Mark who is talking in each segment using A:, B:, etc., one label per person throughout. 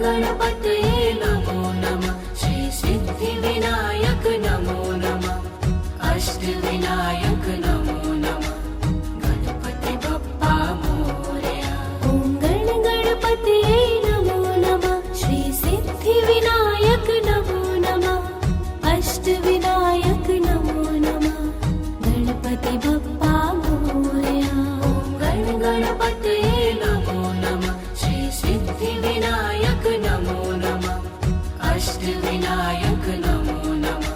A: गणपतये नमो नमः। श्री सिद्धिविनायक नमो नमः। अष्टविनायक नमो नमः। गणपति बप्पा मोरया।
B: ॐ गणपतये नमो नमः। श्री सिद्धिविनायक नमो नमः। अष्टविनायक नमो नमः। गणपति बप्पा मोरया।
A: ॐ गणपतये नमो नमः। श्री सिद्धिविनायक नमो नमः। अष्टविनायक नमो नमः।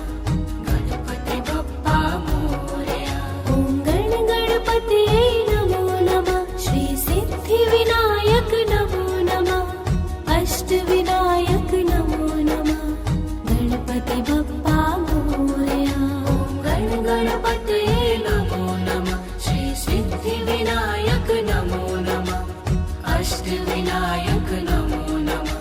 A: गणपति बप्पा मोरया।
B: ॐ गणपतये नमो नमः। श्री सिद्धिविनायक नमो नमः। अष्टविनायक नमो नमः। गणपति बप्पा मोरया।
A: ॐ गणपतये नमो नमः। श्री सिद्धिविनायक नमो नमः। अष्टविनायक नमो नमः।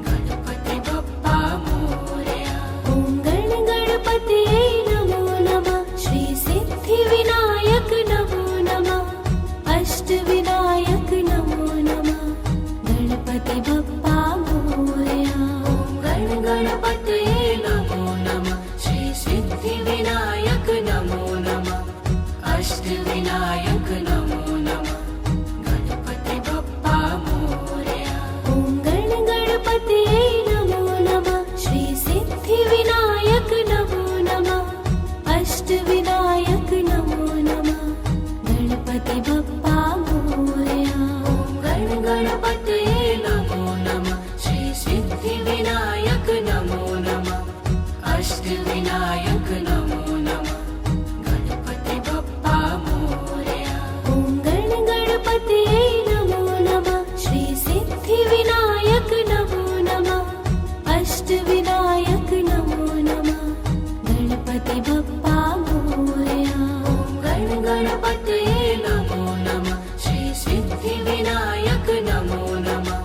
A: गणपति बप्पा मोरया।
B: ॐ गणपतये नमो नमः। श्री सिद्धिविनायक नमो नमः। अष्टविनायक नमो नमः। गणपति बप्पा मोरया।
A: ॐ गणपतये नमो नमः। श्री सिद्धिविनायक नमो नमः। अष्टविनायक नमो नमः। गणपति बप्पा मोरया।
B: ॐ गणपतये नमो नमः। श्री सिद्धिविनायक नमो नमः। अष्टविनायक नमो नमः। गणपति बप्पा मोरया।
A: ॐ गणपतये नमो नमः। श्री सिद्धिविनायक नमो नमः। अष्टविनायक नमो नमः। गणपति बप्पा मोरया।
B: ॐ गणपतये नमो नमः। श्री सिद्धिविनायक नमो नमः। अष्टविनायक नमो नमः। गणपति बप्पा मोरया।
A: ॐ गणपतये नमो नमः। श्री सिद्धिविनायक नमो नमः।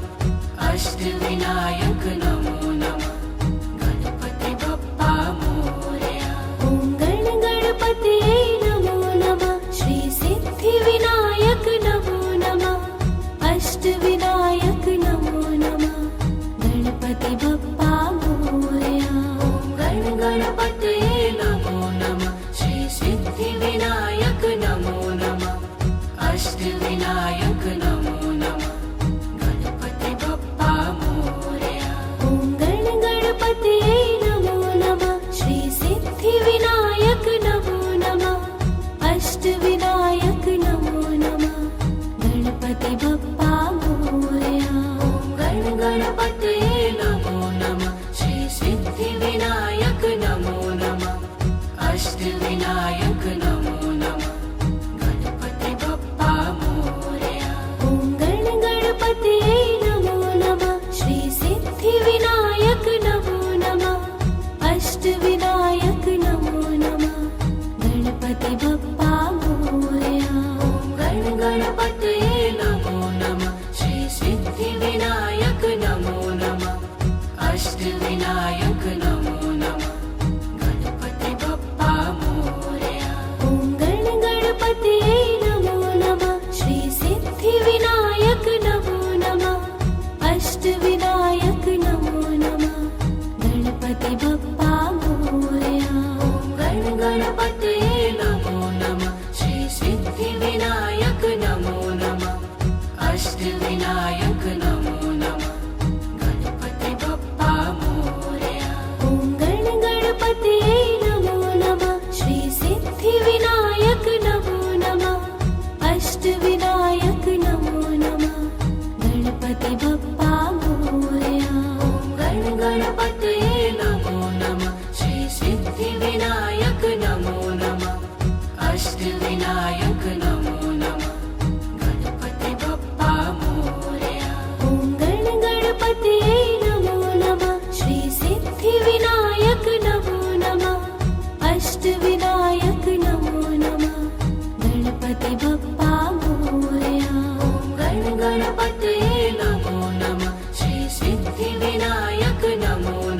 A: अष्टविनायक नमो नमः। गणपति बप्पा मोरया।
B: ॐ गणपतये नमो नमः। श्री सिद्धिविनायक नमो नमः। अष्टविनायक नमो नमः। गणपति बप्पा मोरया।
A: ॐ गणपतये नमो नमः। श्री सिद्धिविनायक नमो नमः। अष्टविनायक नमो नमः। गणपति बप्पा मोरया।
B: ॐ गणपतये नमो नमः। श्री सिद्धिविनायक नमो नमः। अष्टविनायक नमो नमः। गणपति बप्पा मोरया।
A: ॐ गणपतये नमो नमः। श्री सिद्धिविनायक नमो नमः। अष्टविनायक नमो नमः। गणपति बप्पा मोरया।
B: ॐ गणपतये नमो नमः। श्री सिद्धिविनायक नमो नमः। अष्टविनायक नमो नमः। गणपति बप्पा मोरया।
A: ॐ गणपतये नमो नमः। श्री सिद्धिविनायक नमो नमः। अष्टविनायक नमो नमः। गणपति बप्पा मोरया।
B: ॐ गणपतये नमो नमः। श्री सिद्धिविनायक नमो नमः। अष्टविनायक नमो नमः। गणपति बप्पा मोरया।
A: ॐ गणपतये नमो नमः। श्री सिद्धिविनायक नमो नमः। अष्टविनायक नमो नमः। गणपति बप्पा मोरया।
B: ॐ गणपतये नमो नमः। श्री सिद्धिविनायक नमो नमः। अष्टविनायक नमो नमः। गणपति बप्पा मोरया।
A: ॐ गणपतये नमो नमः। श्री सिद्धिविनायक नमो नमः। अष्टविनायक नमो नमः। गणपति बप्पा मोरया।
B: ॐ गणपतये नमो नमः। श्री सिद्धिविनायक नमो नमः। अष्टविनायक नमो नमः। गणपति बप्पा मोरया।
A: ॐ गणपतये नमो नमः। श्री सिद्धिविनायक नमो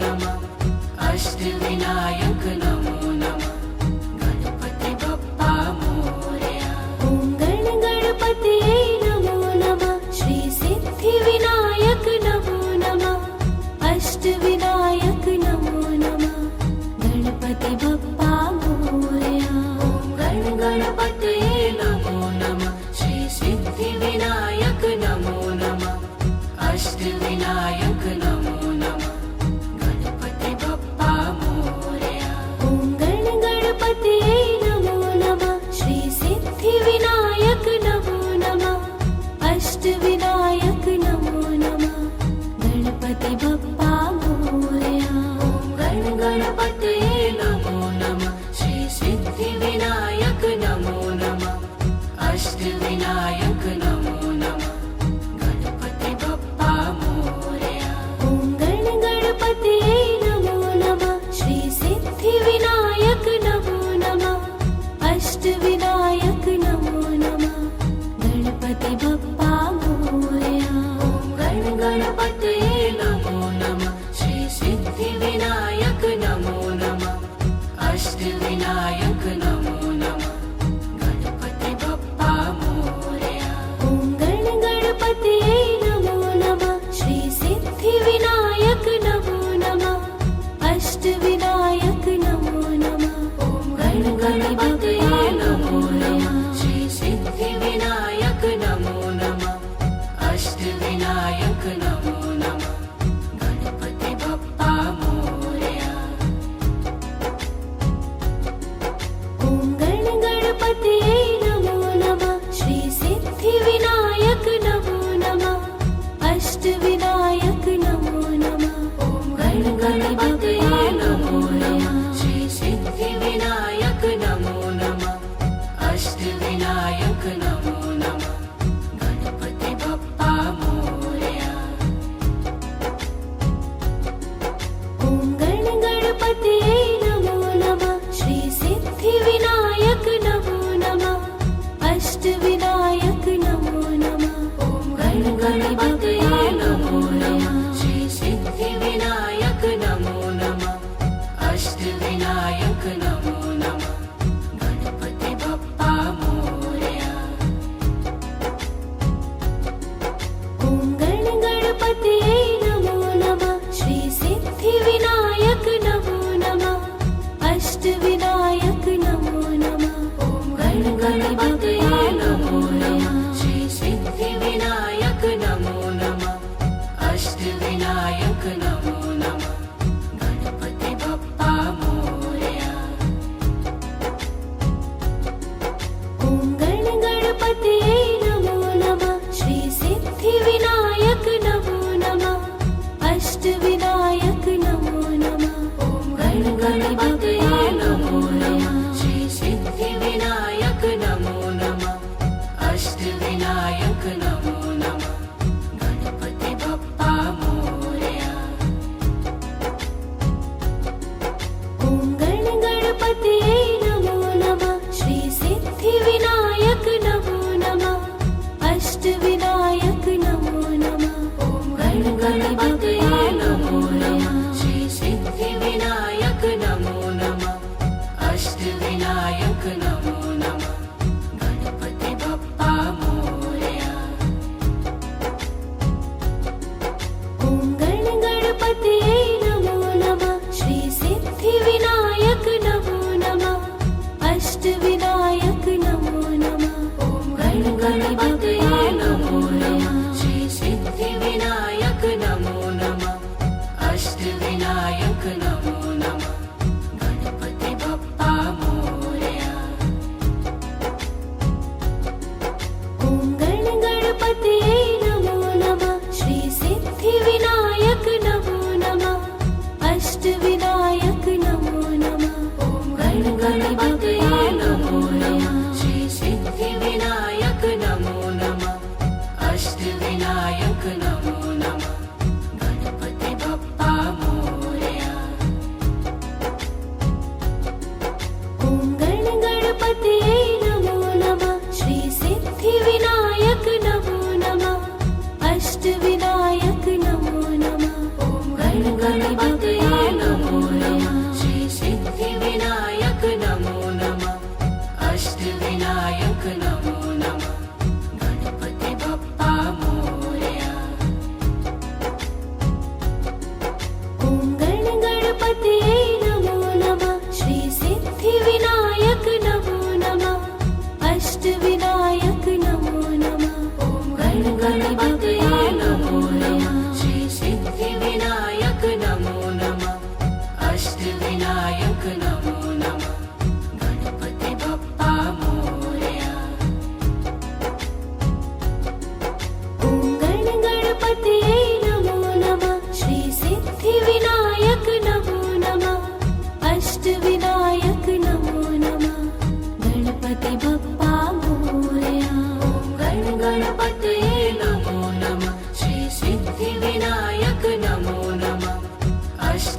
A: अष्टविनायक नमो नमः गणपति बप्पा मोरया।
B: ॐ गणपतये नमो नमः श्री सिद्धिविनायक नमो नमः अष्टविनायक नमो नमः गणपति बप्पा मोरया।
A: ॐ गणपतये नमो नमः श्री सिद्धिविनायक नमो नमः अष्टविनायक नमो नमः गणपति बप्पा मोरया।
B: ॐ गणपतये नमो नमः श्री सिद्धिविनायक नमो नमः अष्टविनायक नमो नमः गणपति बप्पा मोरया।
A: ॐ गणपतये नमो नमः श्री सिद्धिविनायक नमो नमः अष्टविनायक नमो नमः गणपति बप्पा मोरया।
B: ॐ गणपतये नमो नमः श्री सिद्धिविनायक नमो नमः अष्टविनायक नमो नमः
A: ॐ गणपतये नमो नमः श्री सिद्धिविनायक नमो नमः अष्टविनायक नमो नमः गणपति बप्पा मोरया।
B: ॐ गणपतये नमो नमः श्री सिद्धिविनायक नमो नमः अष्टविनायक नमो नमः
A: ॐ गणपतये नमो नमः श्री सिद्धिविनायक नमो नमः अष्टविनायक नमो नमः गणपति बप्पा मोरया।
B: ॐ गणपतये नमो नमः श्री सिद्धिविनायक नमो नमः अष्टविनायक नमो नमः
A: ॐ गणपतये नमो नमः श्री सिद्धिविनायक नमो नमः अष्टविनायक नमो नमः गणपति बप्पा मोरया।
B: ॐ गणपतये नमो नमः श्री सिद्धिविनायक नमो नमः अष्टविनायक नमो नमः
A: ॐ गणपतये नमो नमः श्री सिद्धिविनायक नमो नमः अष्टविनायक नमो नमः गणपति बप्पा मोरया।
B: ॐ गणपतये नमो नमः श्री सिद्धिविनायक नमो नमः अष्टविनायक नमो नमः
A: ॐ गणपतये नमो नमः श्री सिद्धिविनायक नमो नमः अष्टविनायक नमो नमः गणपति बप्पा मोरया।
B: ॐ गणपतये नमो नमः श्री सिद्धिविनायक नमो नमः अष्टविनायक नमो नमः
A: ॐ गणपतये नमो नमः श्री सिद्धिविनायक नमो नमः अष्टविनायक नमो नमः गणपति बप्पा मोरया।
B: ॐ गणपतये नमो नमः श्री सिद्धिविनायक नमो नमः अष्टविनायक नमो नमः
A: ॐ गणपतये नमो नमः श्री सिद्धिविनायक नमो नमः अष्टविनायक नमो नमः गणपति बप्पा मोरया।
B: ॐ गणपतये नमो नमः श्री सिद्धिविनायक नमो नमः अष्टविनायक नमो नमः
A: ॐ गणपतये नमो नमः श्री सिद्धिविनायक नमो नमः अष्टविनायक नमो नमः गणपति बप्पा मोरया।
B: ॐ गणपतये नमो नमः श्री सिद्धिविनायक नमो नमः अष्टविनायक नमो नमः
A: ॐ गणपतये नमो नमः श्री सिद्धिविनायक नमो नमः अष्टविनायक नमो नमः गणपति बप्पा मोरया।
B: ॐ गणपतये नमो नमः श्री सिद्धिविनायक नमो नमः अष्टविनायक नमो नमः
A: ॐ गणपतये नमो नमः श्री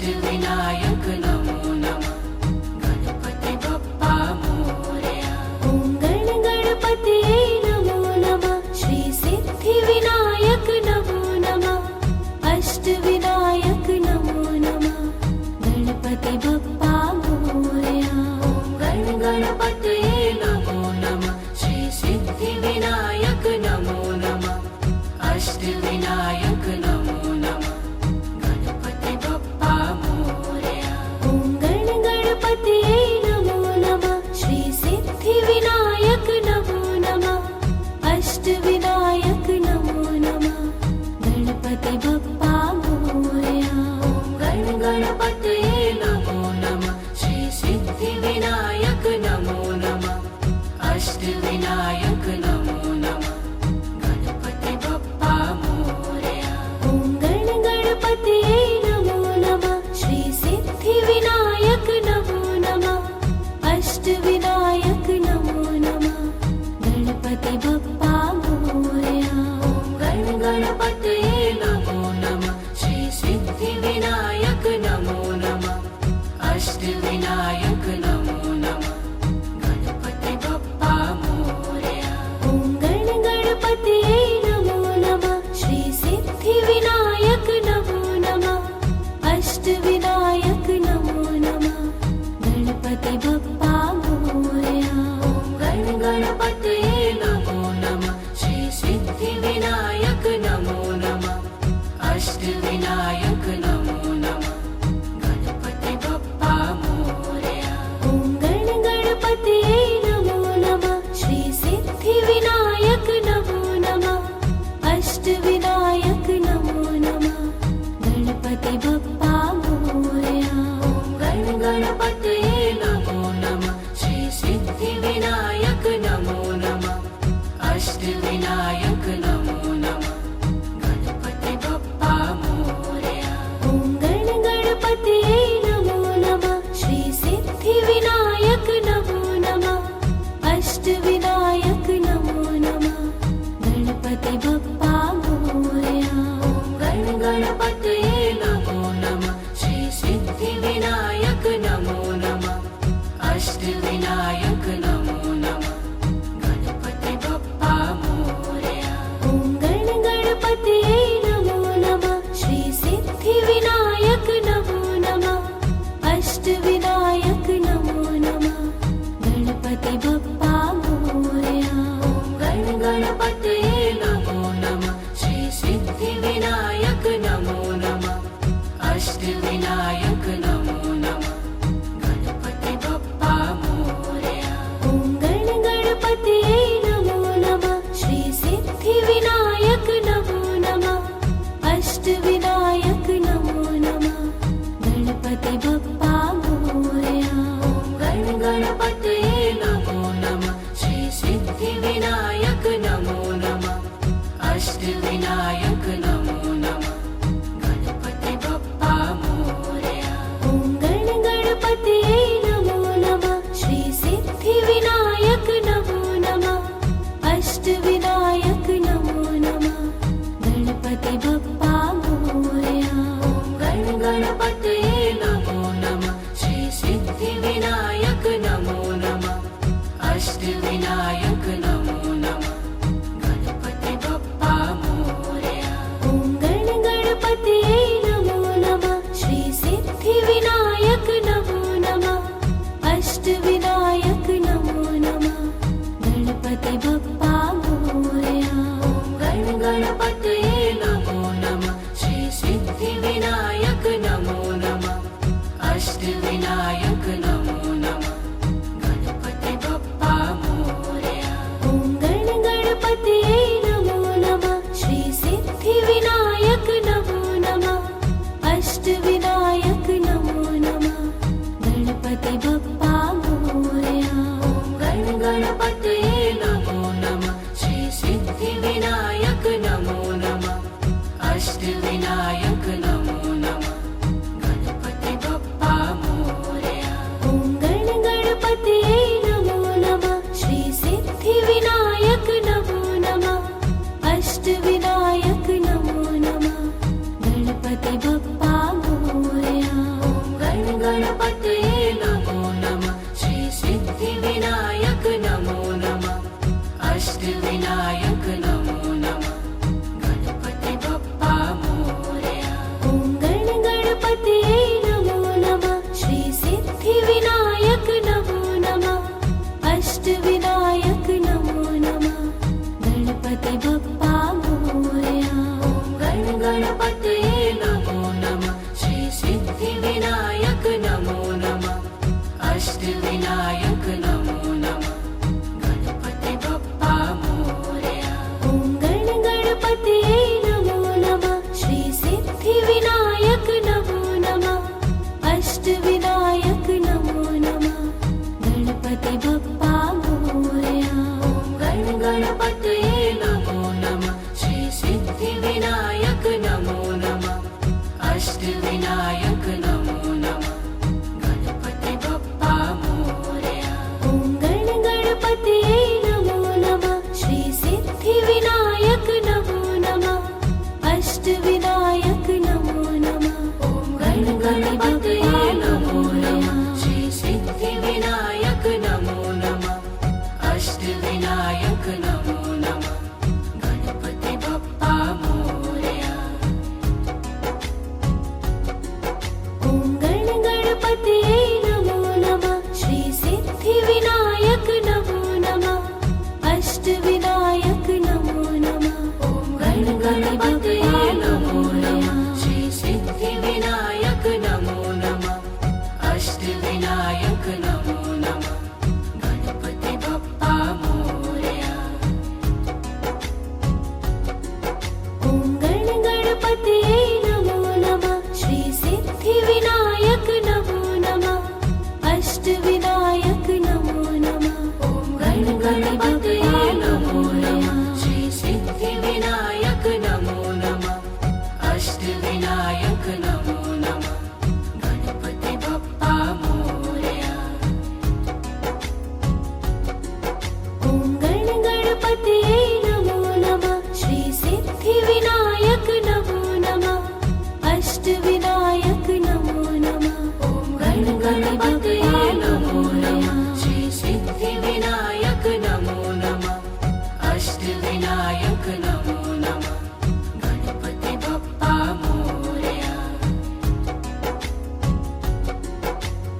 A: अष्टविनायक नमो नमः गणपति बप्पा मोरया
B: ॐ गण गणपतये नमो नमः श्री सिद्धिविनायक नमो नमः अष्टविनायक नमो नमः गणपति बप्पा मोरया
A: ॐ गण गणपतये नमो नमः श्री सिद्धिविनायक नमो नमः अष्टविनायक नमो नमः गणपति बप्पा मोरया
B: ॐ गण गणपतये नमो नमः श्री सिद्धिविनायक नमो नमः अष्टविनायक नमो नमः गणपति बप्पा मोरया
A: ॐ गण गणपतये नमो नमः श्री सिद्धिविनायक नमो नमः अष्टविनायक नमो नमः गणपति बप्पा मोरया
B: ॐ गण गणपतये नमो नमः श्री सिद्धिविनायक नमो नमः अष्टविनायक नमो नमः गणपति बप्पा मोरया
A: ॐ गण गणपतये नमो नमः श्री सिद्धिविनायक नमो नमः अष्टविनायक नमो नमः गणपति बप्पा मोरया
B: ॐ गण गणपतये नमो नमः श्री सिद्धिविनायक नमो नमः अष्टविनायक नमो नमः गणपति बप्पा मोरया
A: ॐ गण गणपतये नमो नमः श्री सिद्धिविनायक नमो नमः अष्टविनायक नमो नमः गणपति बप्पा मोरया
B: ॐ गण गणपतये नमो नमः श्री सिद्धिविनायक नमो नमः अष्टविनायक नमो नमः गणपति बप्पा मोरया
A: ॐ गण गणपतये नमो नमः श्री सिद्धिविनायक नमो नमः अष्टविनायक नमो नमः गणपति बप्पा मोरया
B: ॐ गण गणपतये नमो नमः श्री सिद्धिविनायक नमो नमः अष्टविनायक नमो नमः गणपति बप्पा मोरया
A: ॐ गण गणपतये नमो नमः श्री सिद्धिविनायक नमो नमः अष्टविनायक नमो नमः गणपति बप्पा मोरया
B: ॐ गण गणपतये नमो नमः श्री सिद्धिविनायक नमो नमः अष्टविनायक नमो नमः गणपति बप्पा मोरया
A: ॐ गण गणपतये नमो नमः श्री सिद्धिविनायक नमो नमः अष्टविनायक नमो नमः गणपति बप्पा मोरया
B: ॐ गण गणपतये नमो नमः श्री सिद्धिविनायक नमो नमः अष्टविनायक नमो नमः गणपति बप्पा मोरया
A: ॐ गण गणपतये नमो नमः श्री सिद्धिविनायक नमो नमः अष्टविनायक नमो नमः गणपति बप्पा मोरया
B: ॐ गण गणपतये नमो नमः श्री सिद्धिविनायक नमो नमः अष्टविनायक नमो नमः गणपति बप्पा मोरया
A: ॐ गण गणपतये नमो नमः श्री सिद्धिविनायक नमो नमः अष्टविनायक नमो नमः गणपति बप्पा मोरया
B: ॐ गण गणपतये नमो नमः श्री सिद्धिविनायक नमो नमः अष्टविनायक नमो नमः गणपति बप्पा मोरया
A: ॐ गण गणपतये नमो नमः श्री सिद्धिविनायक नमो अष्टविनायक नमो नमः गणपति बप्पा मोरया।
B: ॐ गण गणपतये नमो नमः श्री सिद्धिविनायक नमो नमः अष्टविनायक नमो नमः।
A: ॐ गण गणपतये नमो नमः श्री सिद्धिविनायक नमो नमः अष्टविनायक नमो नमः गणपति बप्पा मोरया।
B: ॐ गण गणपतये नमो नमः श्री सिद्धिविनायक नमो नमः अष्टविनायक नमो नमः।
A: ॐ गण गणपतये नमो नमः श्री सिद्धिविनायक नमो नमः अष्टविनायक नमो नमः गणपति बप्पा मोरया।
B: ॐ गण गणपतये नमो नमः श्री सिद्धिविनायक नमो नमः अष्टविनायक नमो नमः।
A: ॐ गण गणपतये नमो नमः श्री सिद्धिविनायक नमो नमः अष्टविनायक नमो नमः गणपति बप्पा मोरया।
B: ॐ गण गणपतये नमो नमः श्री सिद्धिविनायक नमो नमः अष्टविनायक नमो नमः।
A: ॐ गण गणपतये नमो नमः श्री सिद्धिविनायक नमो नमः अष्टविनायक नमो नमः गणपति बप्पा मोरया।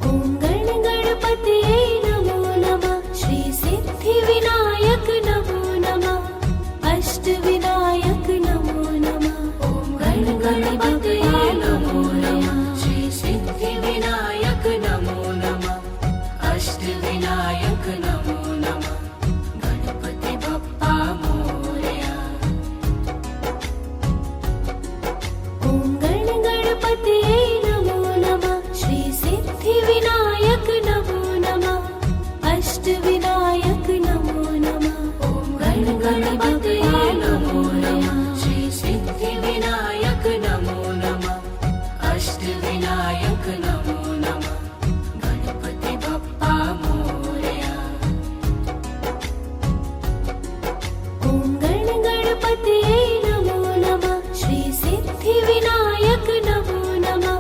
B: ॐ गण गणपतये नमो नमः श्री सिद्धिविनायक नमो नमः अष्टविनायक नमो नमः।
A: ॐ गण गणपतये नमो नमः श्री सिद्धिविनायक नमो नमः अष्टविनायक नमो नमः गणपति बप्पा मोरया।
B: ॐ गण गणपतये नमो नमः श्री सिद्धिविनायक नमो नमः अष्टविनायक नमो नमः।
A: ॐ गण गणपतये नमो नमः श्री सिद्धिविनायक नमो नमः अष्टविनायक नमो नमः गणपति बप्पा मोरया।
B: ॐ गण गणपतये नमो नमः श्री सिद्धिविनायक नमो नमः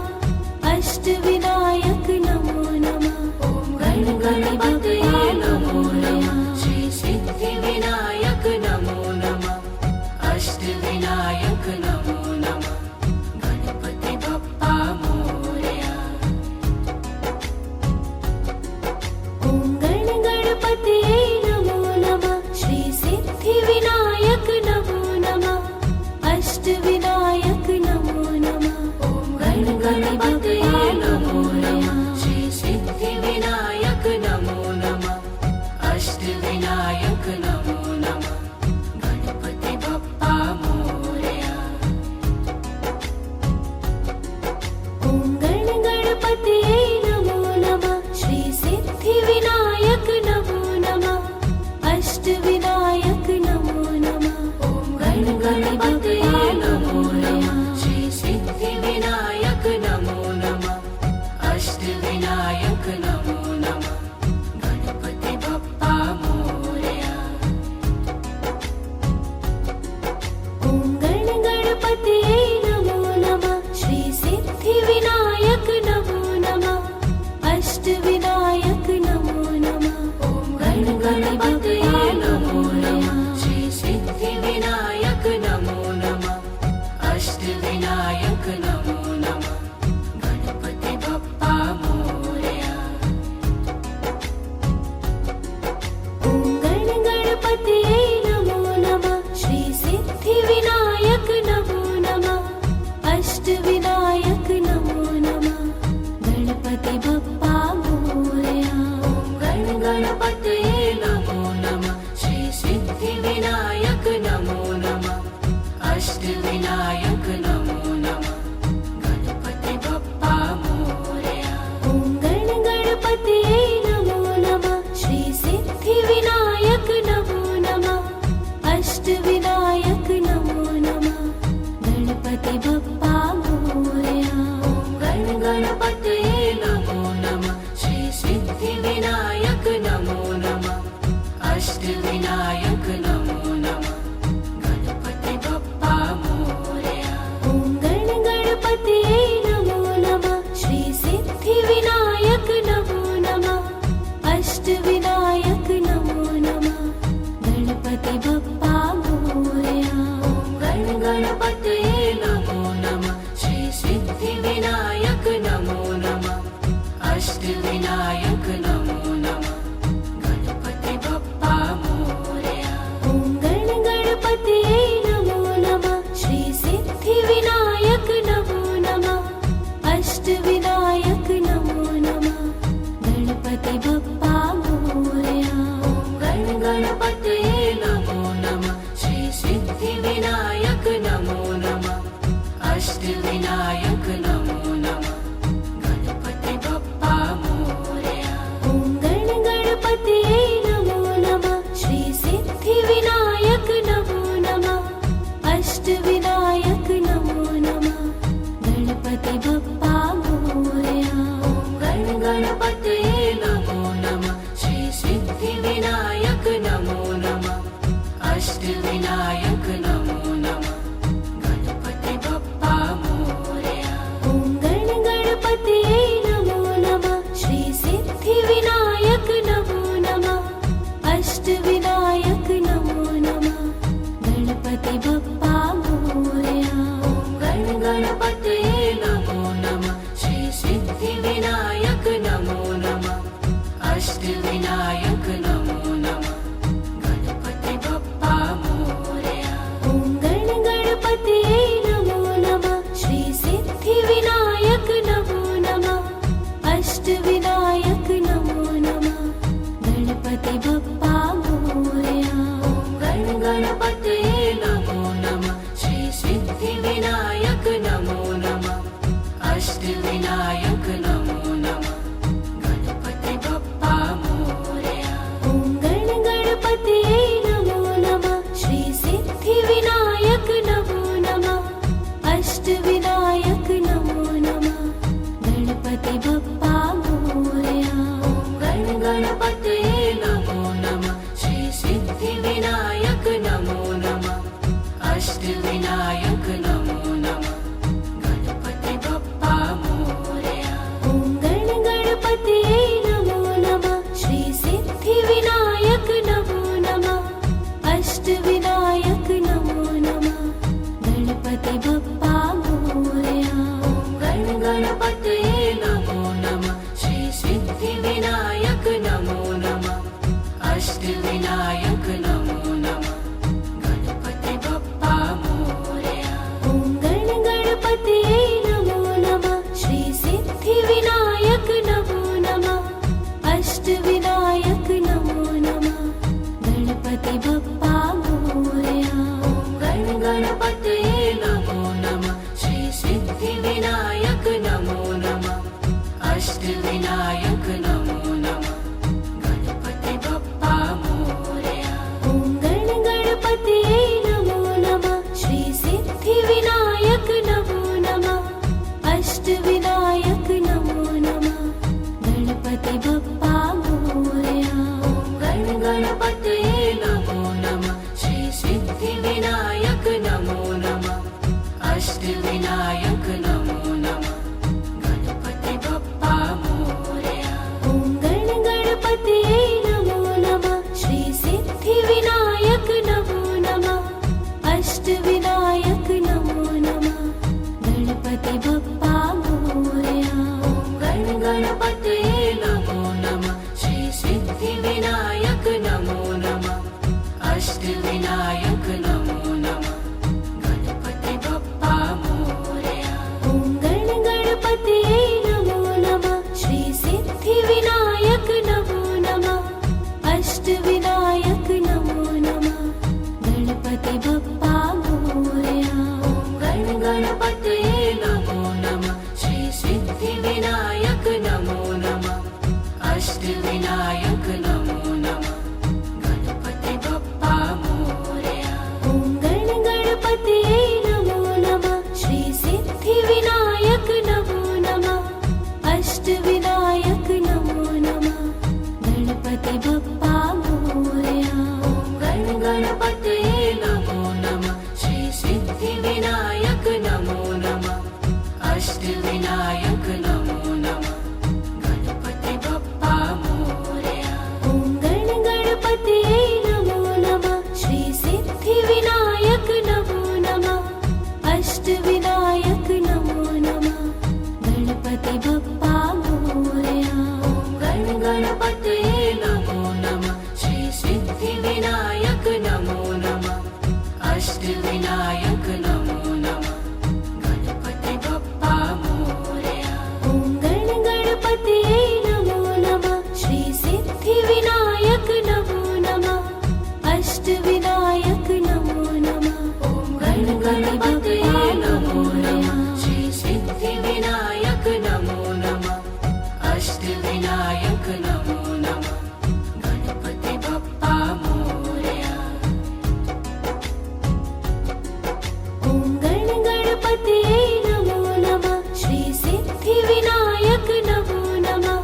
B: अष्टविनायक नमो नमः।
A: ॐ गण गणपतये नमो नमः श्री सिद्धिविनायक नमो नमः अष्टविनायक नमो नमः गणपति बप्पा मोरया।
B: ॐ गण गणपतये नमो नमः श्री सिद्धिविनायक नमो नमः अष्टविनायक नमो नमः।
A: ॐ गण गणपतये नमो नमः श्री सिद्धिविनायक नमो नमः अष्टविनायक नमो नमः गणपति बप्पा मोरया।
B: ॐ गण गणपतये नमो नमः श्री सिद्धिविनायक नमो नमः अष्टविनायक नमो नमः।
A: ॐ गण गणपतये नमो नमः श्री सिद्धिविनायक नमो नमः अष्टविनायक नमो नमः गणपति बप्पा मोरया।
B: ॐ गण गणपतये नमो नमः श्री सिद्धिविनायक नमो नमः अष्टविनायक नमो नमः।
A: ॐ गण गणपतये नमो नमः श्री सिद्धिविनायक नमो नमः अष्टविनायक नमो नमः गणपति बप्पा मोरया।
B: ॐ गण गणपतये नमो नमः श्री सिद्धिविनायक नमो नमः अष्टविनायक नमो नमः गणपति बप्पा मोरया।
A: ॐ गण गणपतये नमो नमः श्री सिद्धिविनायक नमो नमः अष्टविनायक नमो नमः गणपति बप्पा मोरया।
B: ॐ गण गणपतये नमो नमः श्री सिद्धिविनायक नमो नमः अष्टविनायक नमो नमः गणपति बप्पा मोरया।
A: गणपतये नमो नमः श्री सिद्धिविनायक नमो नमः अष्टविनायक नमो नमः गणपति बप्पा मोरया
B: ॐ गणपतये नमो नमः श्री सिद्धिविनायक नमो नमः अष्टविनायक नमो नमः गणपति बप्पा मोरया
A: ॐ गणपतये नमो नमः श्री सिद्धिविनायक नमो नमः अष्टविनायक नमो नमः गणपति बप्पा मोरया
B: ॐ गणपतये नमो नमः श्री सिद्धिविनायक नमो नमः अष्टविनायक नमो नमः गणपति बप्पा मोरया
A: ॐ गणपतये नमो नमः श्री सिद्धिविनायक नमो नमः अष्टविनायक नमो नमः गणपति बप्पा मोरया
B: ॐ गणपतये नमो नमः श्री सिद्धिविनायक नमो नमः अष्टविनायक नमो नमः गणपति बप्पा मोरया
A: ॐ गणपतये नमो नमः श्री सिद्धिविनायक नमो नमः अष्टविनायक नमो नमः गणपति बप्पा मोरया
B: ॐ गणपतये नमो नमः श्री सिद्धिविनायक नमो नमः अष्टविनायक नमो नमः गणपति बप्पा मोरया
A: ॐ गणपतये नमो नमः श्री सिद्धिविनायक नमो नमः अष्टविनायक नमो नमः गणपति बप्पा मोरया
B: ॐ गणपतये नमो नमः श्री सिद्धिविनायक नमो नमः अष्टविनायक नमो नमः गणपति बप्पा मोरया
A: ॐ गणपतये नमो नमः श्री सिद्धिविनायक नमो नमः अष्टविनायक नमो नमः गणपति बप्पा मोरया
B: ॐ गणपतये नमो नमः श्री सिद्धिविनायक नमो नमः अष्टविनायक नमो नमः गणपति बप्पा मोरया
A: ॐ गणपतये नमो नमः श्री सिद्धिविनायक नमो नमः अष्टविनायक नमो नमः गणपति बप्पा मोरया
B: ॐ गणपतये नमो नमः श्री सिद्धिविनायक नमो नमः अष्टविनायक नमो नमः गणपति बप्पा मोरया
A: ॐ गणपतये नमो नमः श्री सिद्धिविनायक नमो नमः अष्टविनायक नमो नमः गणपति बप्पा मोरया
B: ॐ गणपतये नमो नमः श्री सिद्धिविनायक नमो नमः अष्टविनायक नमो नमः गणपति बप्पा मोरया
A: ॐ गणपतये नमो नमः श्री सिद्धिविनायक नमो नमः अष्टविनायक नमो नमः गणपति बप्पा मोरया
B: ॐ गणपतये नमो नमः श्री सिद्धिविनायक नमो नमः अष्टविनायक नमो नमः गणपति बप्पा मोरया
A: ॐ गणपतये नमो नमः श्री सिद्धिविनायक नमो नमः अष्टविनायक नमो नमः गणपति बप्पा मोरया
B: ॐ गणपतये नमो नमः श्री सिद्धिविनायक नमो नमः अष्टविनायक नमो नमः गणपति बप्पा मोरया
A: ॐ गणपतये नमो नमः श्री सिद्धिविनायक नमो नमः अष्टविनायक नमो नमः गणपति बप्पा मोरया
B: ॐ गणपतये नमो नमः श्री सिद्धिविनायक नमो नमः अष्टविनायक नमो नमः गणपति बप्पा मोरया
A: ॐ गणपतये नमो नमः अष्टविनायक नमो नमः गणपति बप्पा मोरया
B: ॐ गण गणपतये नमो नमः श्री सिद्धिविनायक नमो नमः अष्टविनायक नमो नमः गणपति बप्पा मोरया
A: ॐ गण गणपतये नमो नमः श्री सिद्धिविनायक नमो नमः अष्टविनायक नमो नमः गणपति बप्पा मोरया
B: ॐ गण गणपतये नमो नमः श्री सिद्धिविनायक नमो नमः अष्टविनायक नमो नमः
A: ॐ गण गणपतये नमो नमः श्री सिद्धिविनायक नमो नमः अष्टविनायक नमो नमः गणपति बप्पा मोरया
B: ॐ गण गणपतये नमो नमः श्री सिद्धिविनायक नमो नमः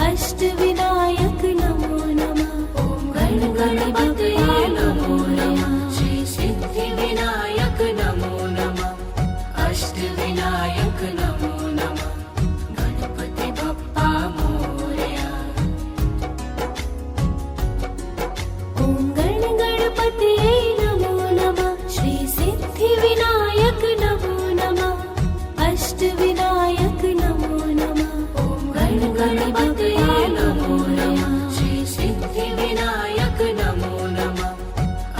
B: अष्टविनायक नमो नमः
A: ॐ गण गणपतये नमो नमः श्री सिद्धिविनायक नमो नमः अष्टविनायक नमो नमः गणपति बप्पा मोरया
B: ॐ गण गणपतये नमो नमः श्री सिद्धिविनायक नमो नमः अष्टविनायक नमो नमः
A: ॐ गण गणपतये नमो नमः श्री सिद्धिविनायक नमो नमः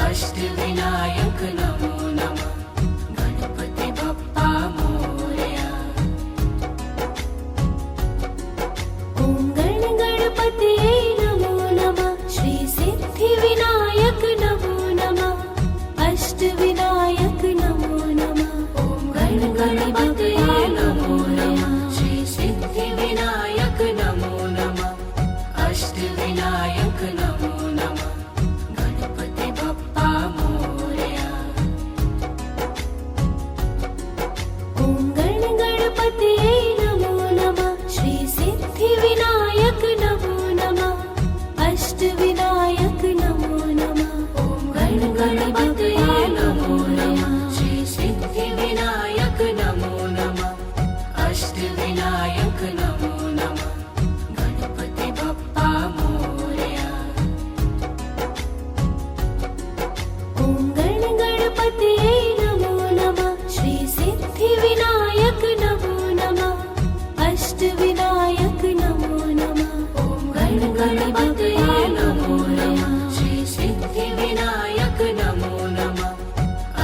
A: अष्टविनायक नमो नमः गणपति बप्पा मोरया
B: ॐ गण गणपतये नमो नमः श्री सिद्धिविनायक नमो नमः अष्टविनायक नमो नमः
A: ॐ गण गणपतये नमो नमः श्री सिद्धिविनायक नमो नमः अष्टविनायक नमो नमः गणपति बप्पा मोरया
B: ॐ गण गणपतये नमो नमः श्री सिद्धिविनायक नमो नमः अष्टविनायक नमो नमः
A: ॐ गण गणपतये नमो नमः श्री सिद्धिविनायक नमो नमः अष्टविनायक नमो नमः गणपति बप्पा मोरया
B: ॐ गण गणपतये नमो नमः श्री सिद्धिविनायक नमो नमः अष्टविनायक नमो नमः
A: ॐ गण गणपतये नमो नमः श्री सिद्धिविनायक नमो नमः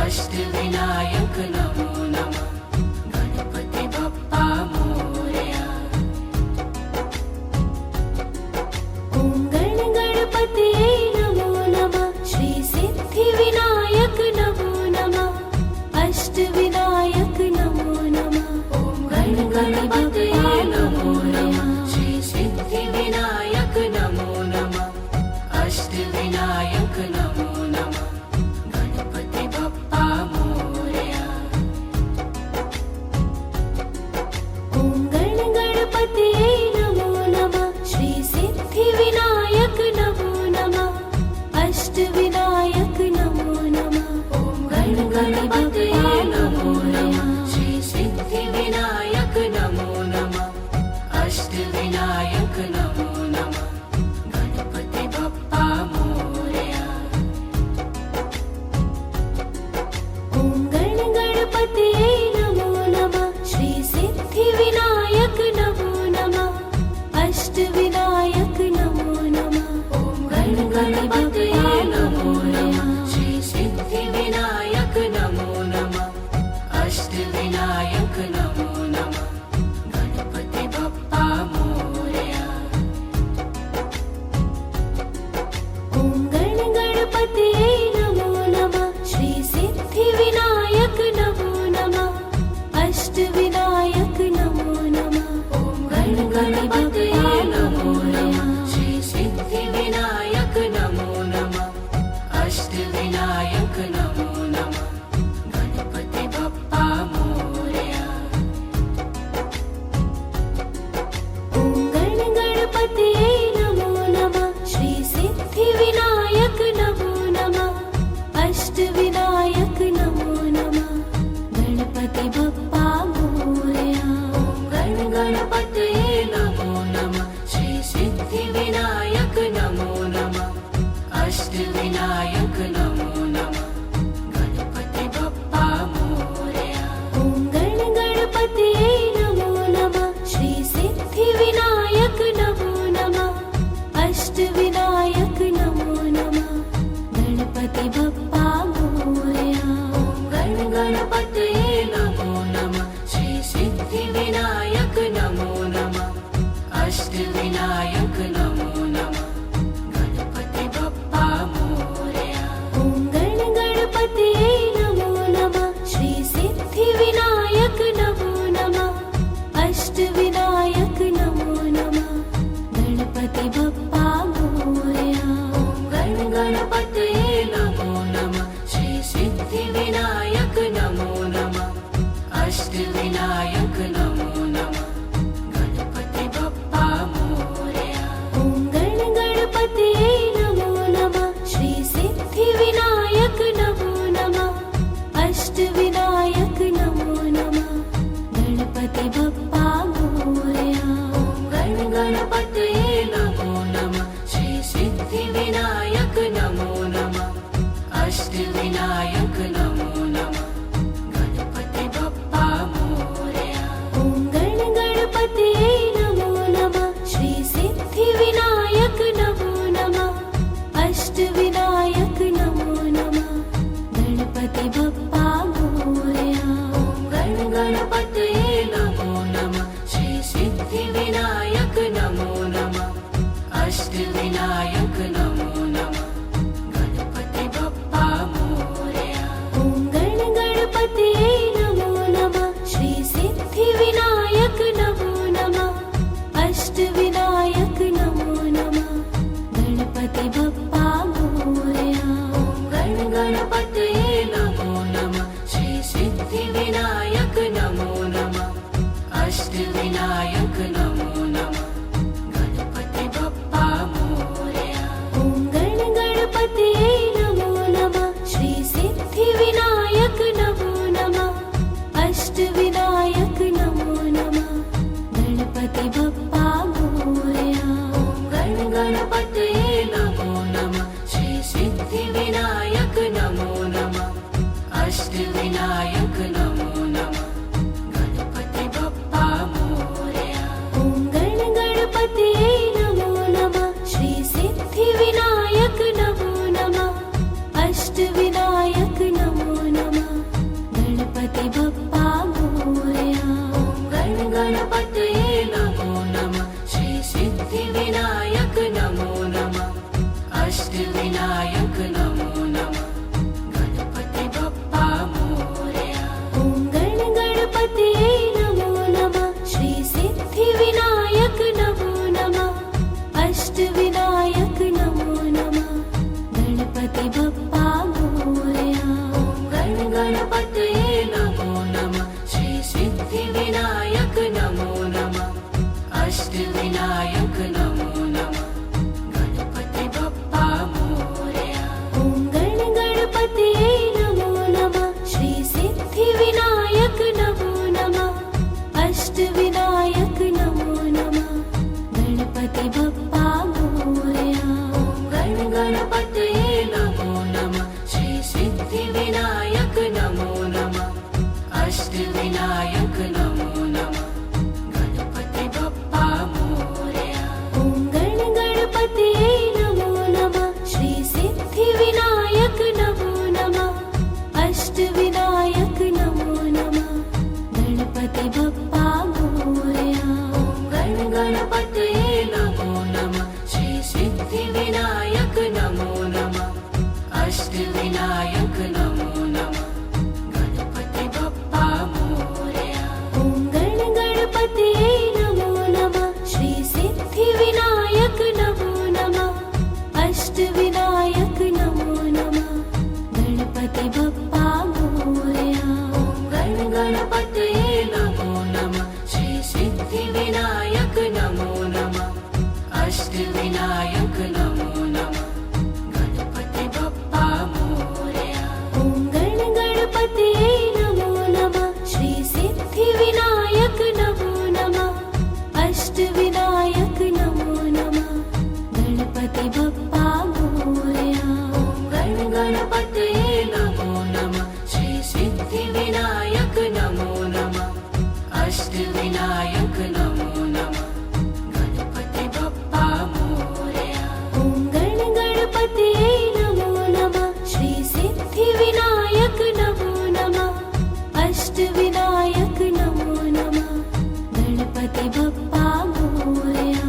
A: अष्टविनायक नमो नमः गणपति बप्पा मोरया
B: ॐ गण गणपतये नमो नमः श्री सिद्धिविनायक नमो नमः अष्टविनायक नमो नमः
A: ॐ गण गणपतये नमो नमः श्री सिद्धिविनायक नमो अष्टविनायक नमो नमः गणपति बप्पा मोरया
B: ॐ गण गणपतये नमो नमः श्री सिद्धिविनायक नमो नमः अष्टविनायक नमो नमः गणपति बप्पा मोरया
A: ॐ गण गणपतये नमो नमः श्री सिद्धिविनायक नमो नमः अष्टविनायक नमो नमः गणपति बप्पा मोरया
B: ॐ गण गणपतये नमो नमः श्री सिद्धिविनायक नमो नमः अष्टविनायक नमो नमः गणपति बप्पा मोरया
A: ॐ गण गणपतये नमो नमः श्री सिद्धिविनायक नमो नमः अष्टविनायक नमो नमः गणपति बप्पा मोरया
B: ॐ गण गणपतये नमो नमः श्री सिद्धिविनायक नमो नमः अष्टविनायक नमो नमः गणपति बप्पा मोरया
A: ॐ गण गणपतये नमो नमः श्री सिद्धिविनायक नमो नमः अष्टविनायक नमो नमः गणपति बप्पा मोरया
B: ॐ गण गणपतये नमो नमः श्री सिद्धिविनायक नमो नमः अष्टविनायक नमो नमः गणपति बप्पा मोरया
A: ॐ गण गणपतये नमो नमः श्री सिद्धिविनायक नमो नमः अष्टविनायक नमो नमः गणपति बप्पा मोरया
B: ॐ गण गणपतये नमो नमः श्री सिद्धिविनायक नमो नमः अष्टविनायक नमो नमः गणपति बप्पा मोरया
A: ॐ गण गणपतये नमो नमः श्री सिद्धिविनायक नमो नमः अष्टविनायक नमो नमः गणपति बप्पा मोरया
B: ॐ गण गणपतये नमो नमः श्री सिद्धिविनायक नमो नमः अष्टविनायक नमो नमः गणपति बप्पा मोरया
A: ॐ गण गणपतये नमो नमः श्री सिद्धिविनायक नमो नमः अष्टविनायक नमो नमः गणपति बप्पा मोरया
B: ॐ गण गणपतये नमो नमः श्री सिद्धिविनायक नमो नमः अष्टविनायक नमो नमः गणपति बप्पा मोरया
A: ॐ गण गणपतये नमो नमः श्री सिद्धिविनायक नमो नमः अष्टविनायक नमो नमः गणपति बप्पा मोरया
B: ॐ गण गणपतये नमो नमः श्री सिद्धिविनायक नमो नमः अष्टविनायक नमो नमः गणपति बप्पा मोरया
A: ॐ गण गणपतये नमो नमः श्री सिद्धिविनायक नमो नमः अष्टविनायक नमो नमः गणपति बप्पा मोरया
B: ॐ गण गणपतये नमो नमः श्री सिद्धिविनायक नमो नमः अष्टविनायक नमो नमः गणपति बप्पा मोरया
A: ॐ गण गणपतये नमो नमः श्री सिद्धिविनायक नमो नमः अष्टविनायक नमो नमः गणपति बप्पा मोरया
B: ॐ गण गणपतये नमो नमः श्री सिद्धिविनायक नमो नमः अष्टविनायक नमो नमः गणपति बप्पा मोरया
A: ॐ गण गणपतये नमो नमः श्री सिद्धिविनायक नमो नमः अष्टविनायक नमो नमः गणपति बप्पा मोरया
B: ॐ गण गणपतये नमो नमः श्री सिद्धिविनायक नमो नमः अष्टविनायक नमो नमः गणपति बप्पा मोरया
A: ॐ गण गणपतये नमो नमः श्री सिद्धिविनायक नमो नमः अष्टविनायक नमो नमः गणपति बप्पा मोरया
B: ॐ गण गणपतये नमो नमः श्री सिद्धिविनायक नमो नमः अष्टविनायक नमो नमः गणपति बप्पा मोरया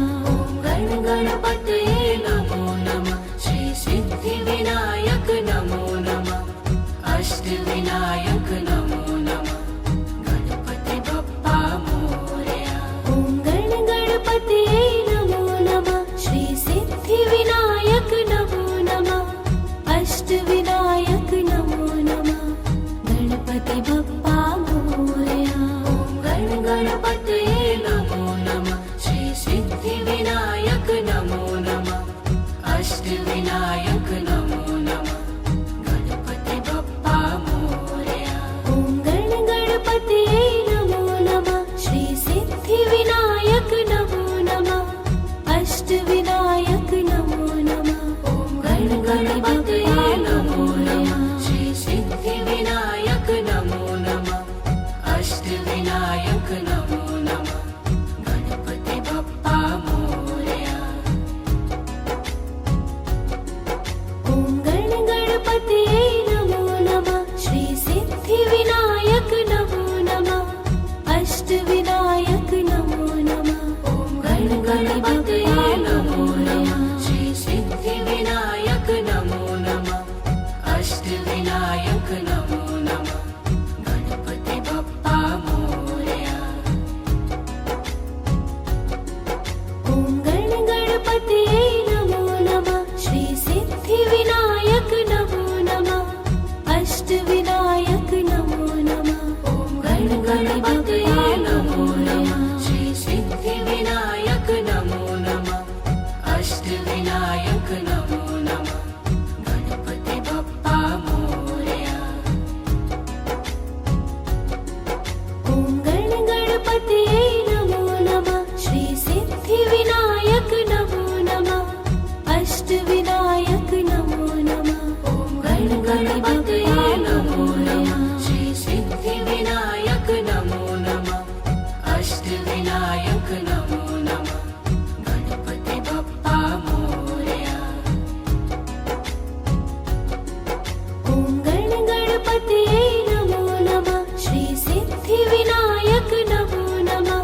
A: गणपतये नमो नमः श्री सिद्धिविनायक नमो नमः अष्टविनायक नमो नमः गणपति बप्पा मोरया
B: ॐ गणपतये नमो नमः श्री सिद्धिविनायक नमो नमः अष्टविनायक नमो नमः
A: ॐ गणपतये नमो नमः श्री सिद्धिविनायक नमो नमः अष्टविनायक नमो नमः गणपति बप्पा मोरया
B: ॐ गणपतये नमो नमः श्री सिद्धिविनायक नमो नमः अष्टविनायक नमो नमः
A: ॐ गणपतये नमो नमः श्री सिद्धिविनायक नमो नमः अष्टविनायक नमो नमः गणपति बप्पा मोरया
B: ॐ गणपतये नमो नमः श्री सिद्धिविनायक नमो नमः अष्टविनायक नमो नमः
A: ॐ गणपतये नमो नमः श्री सिद्धिविनायक नमो नमः अष्टविनायक नमो नमः गणपति बप्पा मोरया
B: ॐ गणपतये नमो नमः श्री सिद्धिविनायक नमो नमः अष्टविनायक नमो नमः
A: ॐ गणपतये नमो नमः श्री सिद्धिविनायक नमो नमः अष्टविनायक नमो नमः गणपति बप्पा मोरया
B: ॐ गणपतये नमो नमः श्री सिद्धिविनायक नमो नमः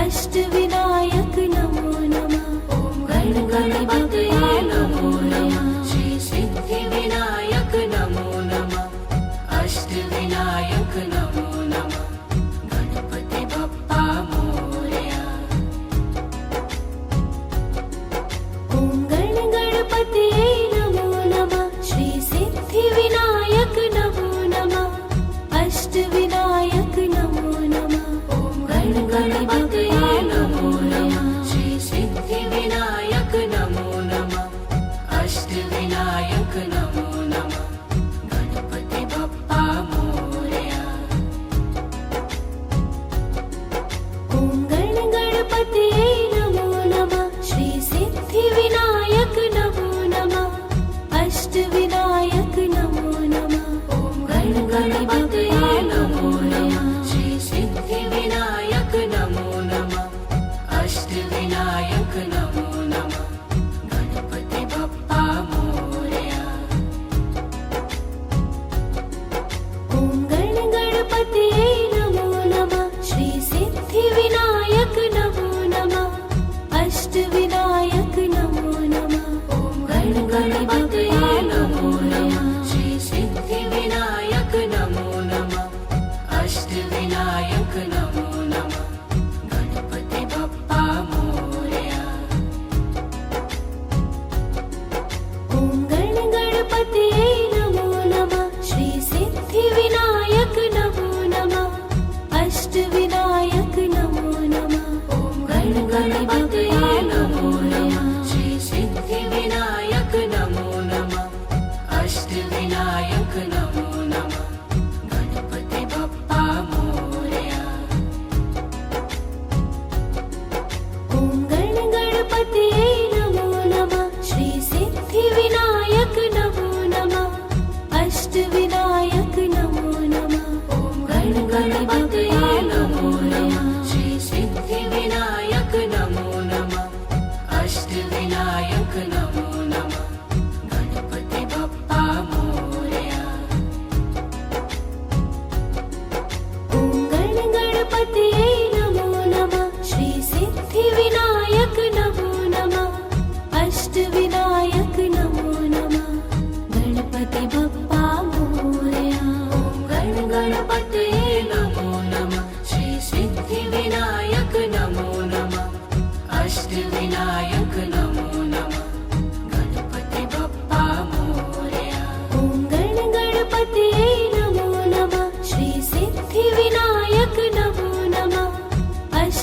B: अष्टविनायक नमो नमः
A: ॐ गणपतये नमो नमः श्री सिद्धिविनायक नमो नमः अष्टविनायक नमो नमः गणपति बप्पा मोरया
B: ॐ गणपतये नमो नमः श्री सिद्धिविनायक नमो नमः अष्टविनायक नमो नमः
A: ॐ गणपतये नमो नमः श्री सिद्धिविनायक नमो नमः अष्टविनायक नमो नमः गणपति बप्पा मोरया
B: ॐ गणपतये नमो नमः श्री सिद्धिविनायक नमो नमः अष्टविनायक नमो नमः
A: ॐ गणपतये नमो नमः श्री सिद्धिविनायक नमो नमः अष्टविनायक नमो नमः गणपति बप्पा मोरया
B: ॐ गणपतये नमो नमः श्री सिद्धिविनायक नमो नमः अष्टविनायक नमो नमः
A: ॐ गणपतये नमो नमः श्री सिद्धिविनायक नमो नमः अष्टविनायक नमो नमः गणपति बप्पा मोरया
B: ॐ गणपतये नमो नमः श्री सिद्धिविनायक नमो नमः अष्टविनायक नमो नमः
A: ॐ गणपतये नमो नमः श्री सिद्धिविनायक नमो नमः अष्टविनायक नमो नमः गणपति बप्पा मोरया
B: ॐ गणपतये नमो नमः श्री सिद्धिविनायक नमो नमः अष्टविनायक नमो नमः
A: ॐ गणपतये नमो नमः श्री सिद्धिविनायक नमो नमः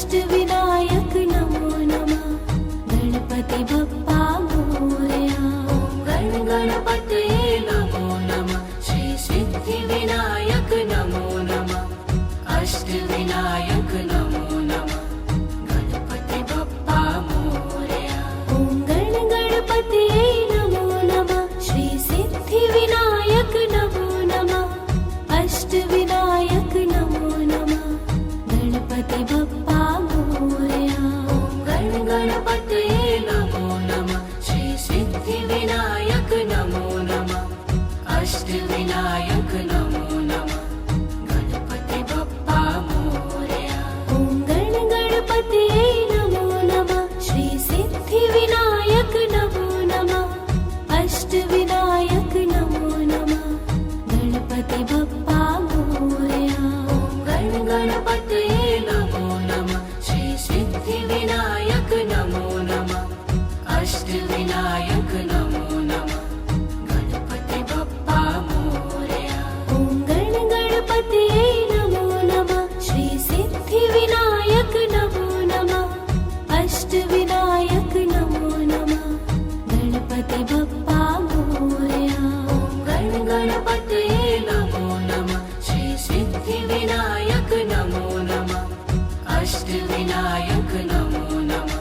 B: अष्टविनायक नमो नमः गणपति बप्पा मोरया
A: गण गणपतये नमो नमः श्री सिद्धिविनायक नमो नमः अष्टविनायक नमो नमः गणपति बप्पा मोरया
B: ॐ गण गणपतये नमो नमः श्री सिद्धिविनायक नमो नमः अष्टविनायक नमो नमः गणपति बप्पा मोरया
A: गण गणपतये नमो नमः श्री सिद्धिविनायक नमो नमः अष्टविनायक नमो नमः गणपति बप्पा मोरया
B: ॐ गण गणपतये नमो नमः श्री सिद्धिविनायक नमो नमः अष्टविनायक नमो नमः गणपति बप्पा मोरया
A: गण गणपतये नमो नमः श्री सिद्धिविनायक नमो नमः अष्टविनायक नमो नमः गणपति बप्पा मोरया
B: ॐ गण गणपतये नमो नमः श्री सिद्धिविनायक नमो नमः अष्टविनायक नमो नमः गणपति बप्पा मोरया
A: गण गणपतये नमो नमः श्री सिद्धिविनायक नमो नमः अष्टविनायक नमो नमः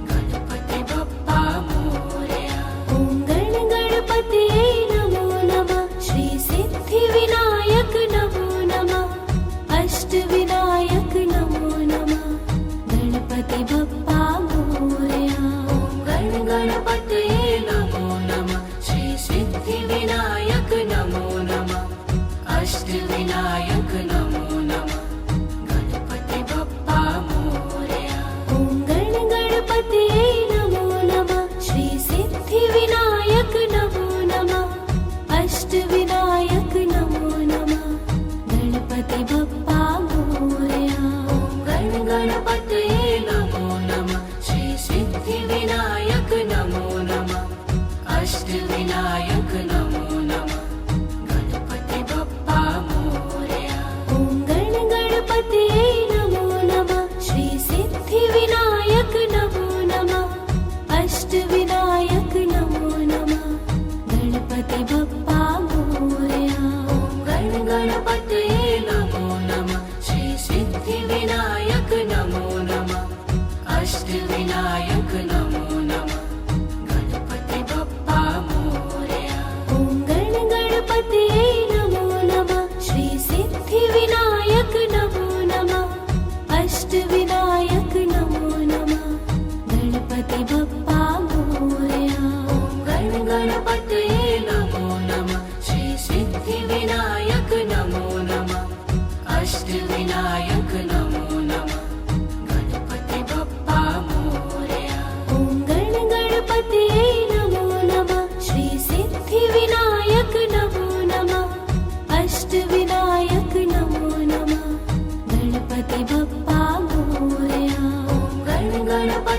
A: गणपति बप्पा मोरया
B: ॐ गण गणपतये नमो नमः श्री सिद्धिविनायक नमो नमः अष्टविनायक नमो नमः गणपति बप्पा मोरया
A: गण गणपतये नमो नमः श्री सिद्धिविनायक नमो नमः अष्टविनायक नमो नमः गणपति बप्पा मोरया
B: ॐ गण गणपतये नमो नमः श्री सिद्धिविनायक नमो नमः अष्टविनायक नमो नमः गणपति बप्पा मोरया
A: गण गणपतये नमो नमः श्री सिद्धिविनायक नमो नमः अष्टविनायक नमो नमः गणपति बप्पा मोरया
B: ॐ गण गणपतये नमो नमः श्री सिद्धिविनायक नमो नमः अष्टविनायक नमो नमः गणपति बप्पा मोरया
A: गण गणपतये नमो नमः श्री सिद्धिविनायक नमो नमः अष्टविनायक नमो नमः गणपति बप्पा मोरया
B: ॐ गण गणपतये नमो नमः श्री सिद्धिविनायक नमो नमः अष्टविनायक नमो नमः गणपति बप्पा मोरया
A: गण गणपतये नमो नमः श्री सिद्धिविनायक नमो नमः अष्टविनायक नमो नमः गणपति बप्पा मोरया
B: ॐ गण गणपतये नमो नमः श्री सिद्धिविनायक नमो नमः अष्टविनायक नमो नमः गणपति बप्पा मोरया
A: गण गणपतये